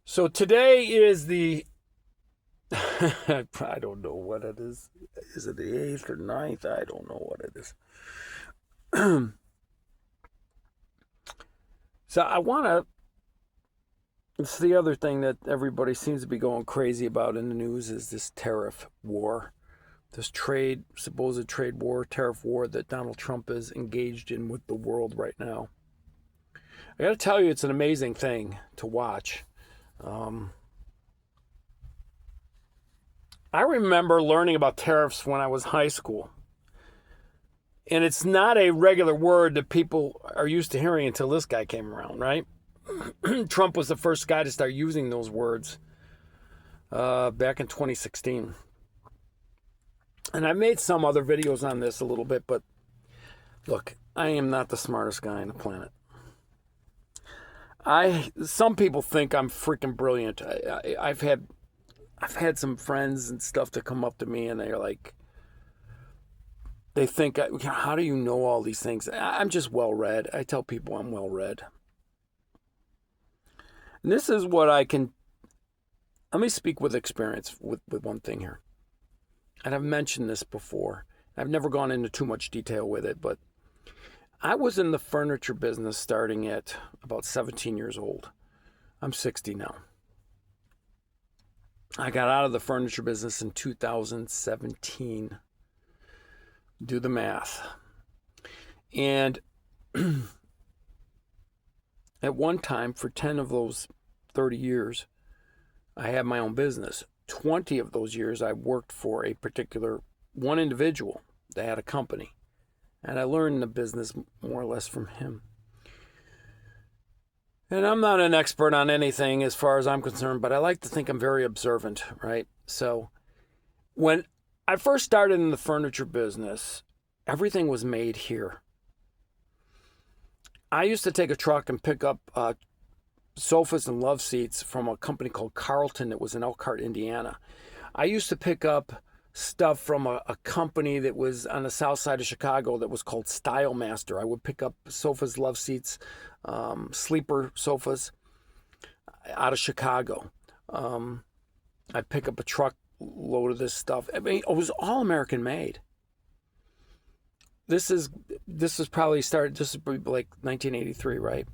So today is the, I don't know what it is. Is it the 8th or ninth? I don't know what it is. So I want to, it's the other thing that everybody seems to be going crazy about in the news is this tariff war. This supposed trade war, tariff war that Donald Trump is engaged in with the world right now. I got to tell you, it's an amazing thing to watch. I remember learning about tariffs when I was in high school. And it's not a regular word that people are used to hearing until this guy came around, right? Trump was the first guy to start using those words back in 2016. And I made some other videos on this a little bit, but look, I am not the smartest guy on the planet. Some people think I'm freaking brilliant. I've had some friends and stuff to come up to me and they're like, they think, how do you know all these things? I'm just well read. I tell people I'm well read. And this is what I can, let me speak with experience with one thing here. And I've mentioned this before. I've never gone into too much detail with it, but I was in the furniture business starting at about 17 years old. I'm 60 now. I got out of the furniture business in 2017. Do the math. And at one time, for 10 of those 30 years, I had my own business. 20 of those years, I worked for a particular one individual that had a company. And I learned the business more or less from him. And I'm not an expert on anything as far as I'm concerned, but I like to think I'm very observant, right? So when I first started in the furniture business, everything was made here. I used to take a truck and pick up sofas and love seats from a company called Carlton that was in Elkhart, Indiana. I used to pick up stuff from a company that was on the south side of Chicago that was called Style Master. I would pick up sofas, love seats, sleeper sofas out of Chicago. I'd pick up a truck load of this stuff. I mean, it was all American made. This is probably started, this is like 1983, right?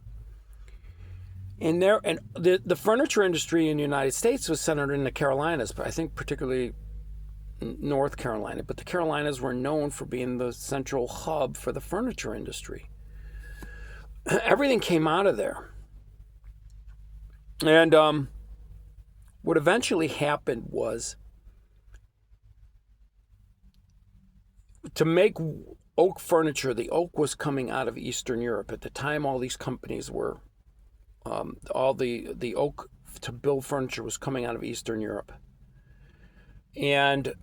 And the furniture industry in the United States was centered in the Carolinas, but I think particularly North Carolina. But the Carolinas were known for being the central hub for the furniture industry. Everything came out of there. And what eventually happened was, to make oak furniture, the oak was coming out of Eastern Europe. At the time, all these companies were, all the oak to build furniture was coming out of Eastern Europe. And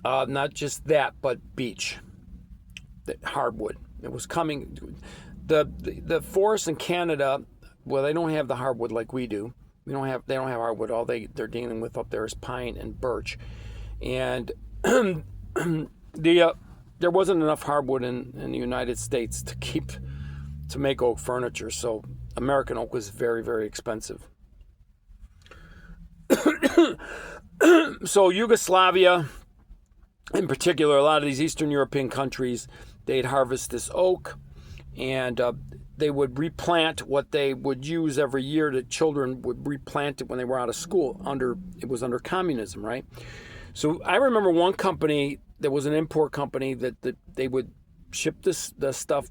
not just that, but beech, hardwood. It was coming. The forests in Canada, well, they don't have the hardwood like we do. They don't have hardwood. All they're dealing with up there is pine and birch. And there wasn't enough hardwood in the United States to make oak furniture, so American oak was very, very expensive. So Yugoslavia, in particular, a lot of these Eastern European countries, they'd harvest this oak, and they would replant what they would use every year. The children would replant it when they were out of school. It was under communism, right? So I remember one company that was an import company that they would ship the stuff,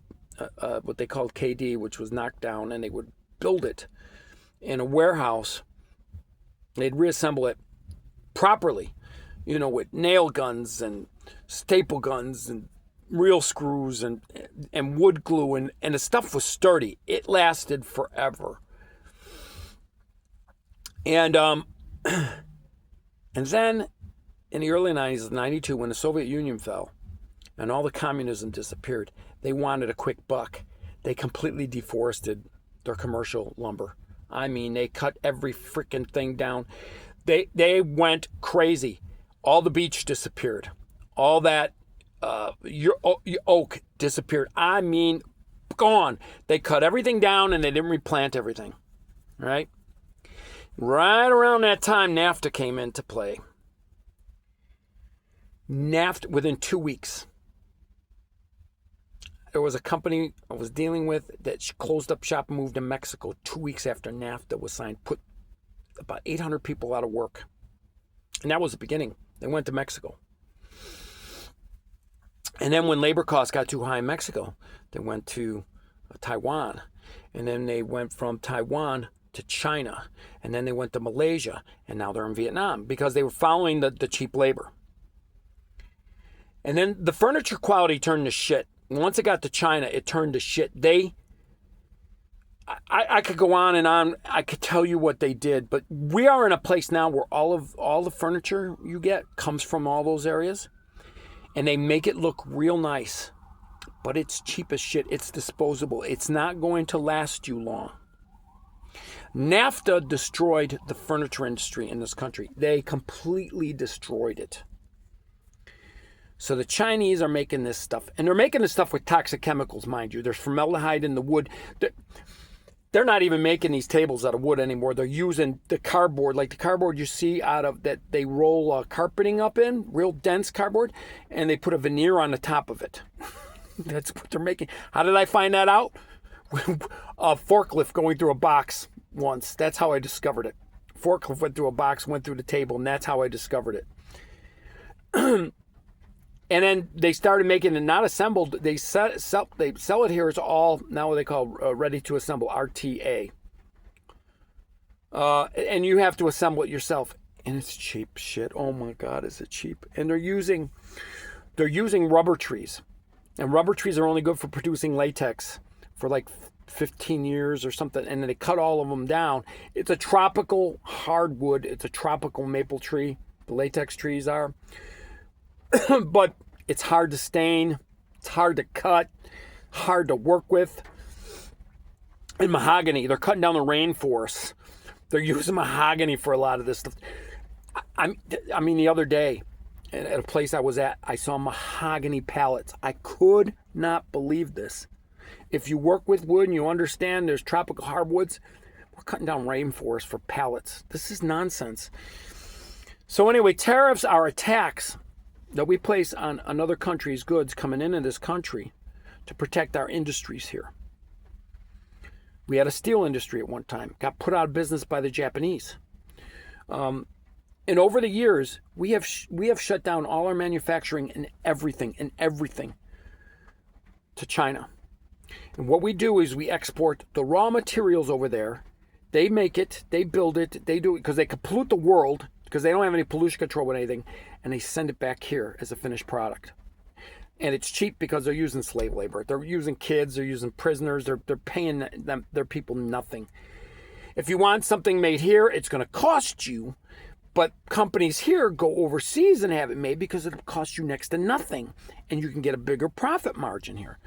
what they called KD, which was knocked down, and they would build it in a warehouse. They'd reassemble it properly, with nail guns and staple guns and real screws and wood glue, and the stuff was sturdy. It lasted forever. And then in the early 90s, 92, when the Soviet Union fell and all the communism disappeared, they wanted a quick buck. They completely deforested their commercial lumber. I mean, they cut every freaking thing down. They went crazy. All the beech disappeared. All that your oak disappeared. I mean, gone. They cut everything down and they didn't replant everything, right? Right around that time, NAFTA came into play. NAFTA, within 2 weeks, there was a company I was dealing with that closed up shop and moved to Mexico 2 weeks after NAFTA was signed, put about 800 people out of work. And that was the beginning. They went to Mexico. And then when labor costs got too high in Mexico, they went to Taiwan. And then they went from Taiwan to China. And then they went to Malaysia. And now they're in Vietnam because they were following the cheap labor. And then the furniture quality turned to shit. Once it got to China, it turned to shit. I could go on and on. I could tell you what they did, but we are in a place now where all the furniture you get comes from all those areas, and they make it look real nice, but it's cheap as shit. It's disposable. It's not going to last you long. NAFTA destroyed the furniture industry in this country. They completely destroyed it. So the Chinese are making this stuff, and they're making this stuff with toxic chemicals, mind you. There's formaldehyde in the wood. They're not even making these tables out of wood anymore. They're using the cardboard, like the cardboard you see out of that they roll carpeting up in, real dense cardboard, and they put a veneer on the top of it. That's what they're making. How did I find that out? A forklift going through a box once. That's how I discovered it. Forklift went through a box, went through the table, and that's how I discovered it. And then they started making it not assembled. They sell it here as all, now what they call ready to assemble, RTA. And you have to assemble it yourself. And it's cheap shit. Oh my God, is it cheap? And they're using rubber trees. And rubber trees are only good for producing latex for like 15 years or something. And then they cut all of them down. It's a tropical hardwood. It's a tropical maple tree. The latex trees are. But it's hard to stain, it's hard to cut, hard to work with. And mahogany, they're cutting down the rainforests. They're using mahogany for a lot of this stuff. I mean, the other day at a place I was at, I saw mahogany pallets. I could not believe this. If you work with wood and you understand there's tropical hardwoods, we're cutting down rainforests for pallets. This is nonsense. So anyway, tariffs are a tax that we place on another country's goods coming into this country to protect our industries here. We had a steel industry at one time, got put out of business by the Japanese. And over the years, we have shut down all our manufacturing and everything to China. And what we do is we export the raw materials over there. They make it, they build it, they do it because they can pollute the world because they don't have any pollution control with anything, and they send it back here as a finished product. And it's cheap because they're using slave labor. They're using kids, they're using prisoners, they're paying their people nothing. If you want something made here, it's going to cost you, but companies here go overseas and have it made because it'll cost you next to nothing, and you can get a bigger profit margin here.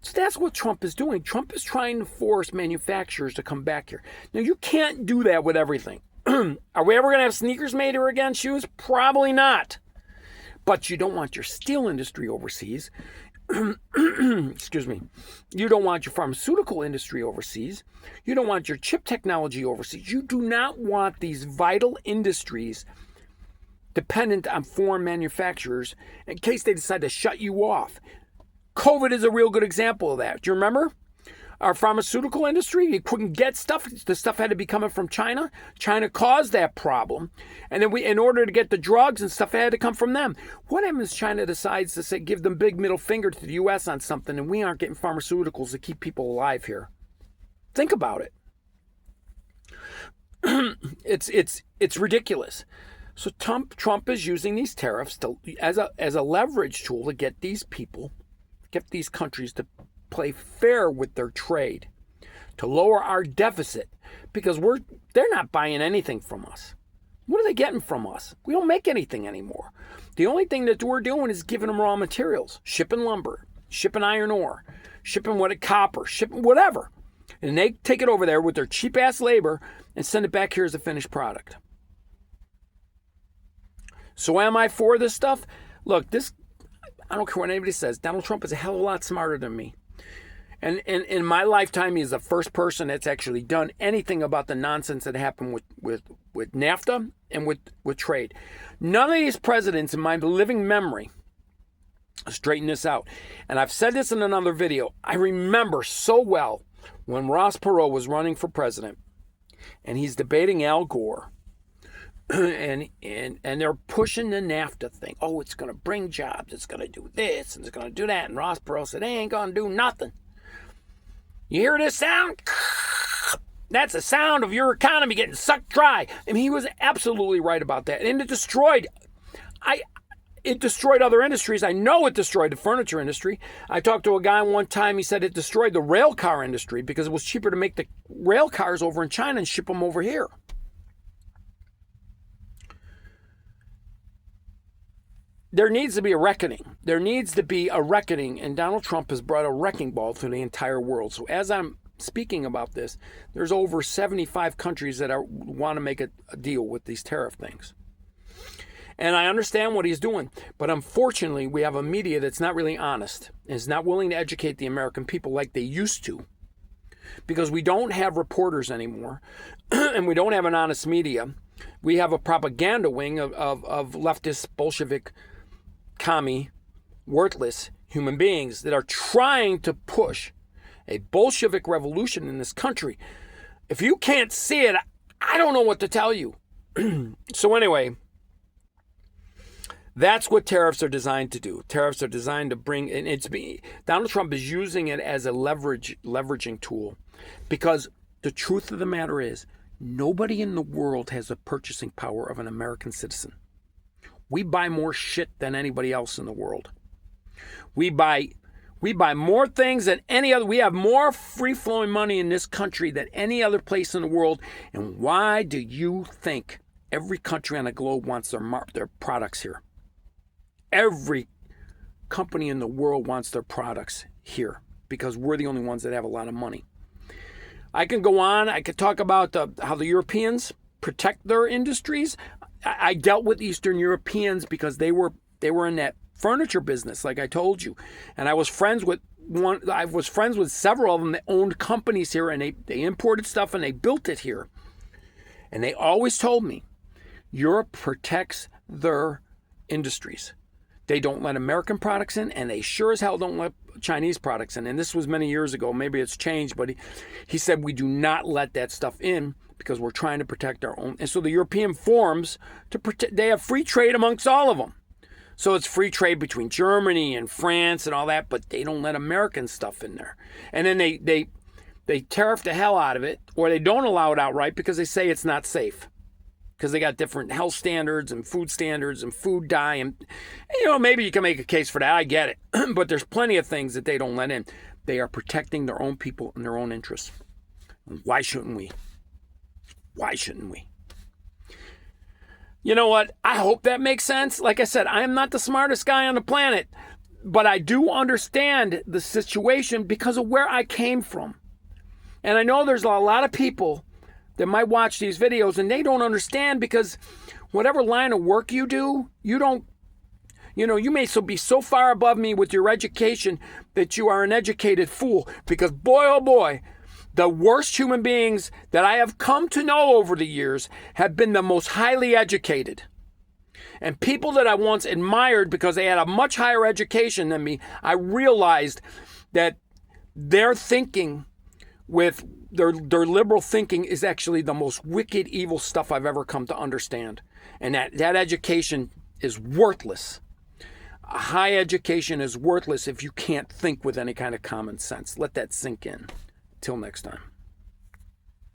So that's what Trump is doing. Trump is trying to force manufacturers to come back here. Now, you can't do that with everything. Are we ever going to have sneakers made here again, shoes? Probably not. But you don't want your steel industry overseas. Excuse me. You don't want your pharmaceutical industry overseas. You don't want your chip technology overseas. You do not want these vital industries dependent on foreign manufacturers in case they decide to shut you off. COVID is a real good example of that. Do you remember? Our pharmaceutical industry, you couldn't get stuff. The stuff had to be coming from China. China caused that problem. And then in order to get the drugs and stuff, it had to come from them. What happens if China decides to give them big middle finger to the U.S. on something and we aren't getting pharmaceuticals to keep people alive here? Think about it. It's ridiculous. So Trump is using these tariffs as a leverage tool to get these countries to play fair with their trade, to lower our deficit, because they're not buying anything from us. What are they getting from us? We don't make anything anymore. The only thing that we're doing is giving them raw materials, shipping lumber, shipping iron ore, shipping copper, shipping whatever. And they take it over there with their cheap ass labor and send it back here as a finished product. So am I for this stuff? Look, I don't care what anybody says. Donald Trump is a hell of a lot smarter than me. And in my lifetime, he's the first person that's actually done anything about the nonsense that happened with NAFTA and with trade. None of these presidents in my living memory straighten this out. And I've said this in another video. I remember so well when Ross Perot was running for president and he's debating Al Gore. And they're pushing the NAFTA thing. Oh, it's going to bring jobs. It's going to do this and it's going to do that. And Ross Perot said, they ain't going to do nothing. You hear this sound? That's the sound of your economy getting sucked dry. And he was absolutely right about that. And it destroyed other industries. I know it destroyed the furniture industry. I talked to a guy one time. He said it destroyed the rail car industry because it was cheaper to make the rail cars over in China and ship them over here. There needs to be a reckoning. There needs to be a reckoning, and Donald Trump has brought a wrecking ball to the entire world. So as I'm speaking about this, there's over 75 countries that want to make a deal with these tariff things. And I understand what he's doing, but unfortunately, we have a media that's not really honest and is not willing to educate the American people like they used to, because we don't have reporters anymore, and we don't have an honest media. We have a propaganda wing of leftist Bolshevik commie, worthless human beings that are trying to push a Bolshevik revolution in this country. If you can't see it, I don't know what to tell you. So anyway, that's what tariffs are designed to do. Tariffs are designed to bring, and Donald Trump is using it as a leveraging tool, because the truth of the matter is, nobody in the world has the purchasing power of an American citizen. We buy more shit than anybody else in the world. We buy more things than any other. We have more free-flowing money in this country than any other place in the world. And why do you think every country on the globe wants their products here? Every company in the world wants their products here because we're the only ones that have a lot of money. I can go on. I could talk about how the Europeans protect their industries. I dealt with Eastern Europeans because they were in that furniture business, like I told you, and I was friends with several of them that owned companies here, and they imported stuff and they built it here, and they always told me Europe protects their industries. They don't let American products in, and they sure as hell don't let Chinese products in. And this was many years ago. Maybe it's changed, but he said we do not let that stuff in because we're trying to protect our own. And so the European forms to protect. They have free trade amongst all of them. So it's free trade between Germany and France and all that, but they don't let American stuff in there. And then they tariff the hell out of it, or they don't allow it outright because they say it's not safe. Because they got different health standards and food dye. And maybe you can make a case for that. I get it. But there's plenty of things that they don't let in. They are protecting their own people and their own interests. Why shouldn't we? Why shouldn't we? You know what? I hope that makes sense. Like I said, I am not the smartest guy on the planet, but I do understand the situation because of where I came from. And I know there's a lot of people that might watch these videos and they don't understand, because whatever line of work you do, you may be so far above me with your education that you are an educated fool. Because boy, oh boy, the worst human beings that I have come to know over the years have been the most highly educated. And people that I once admired because they had a much higher education than me, I realized that their thinking with their liberal thinking is actually the most wicked, evil stuff I've ever come to understand. And that education is worthless. A high education is worthless if you can't think with any kind of common sense. Let that sink in. Till next time.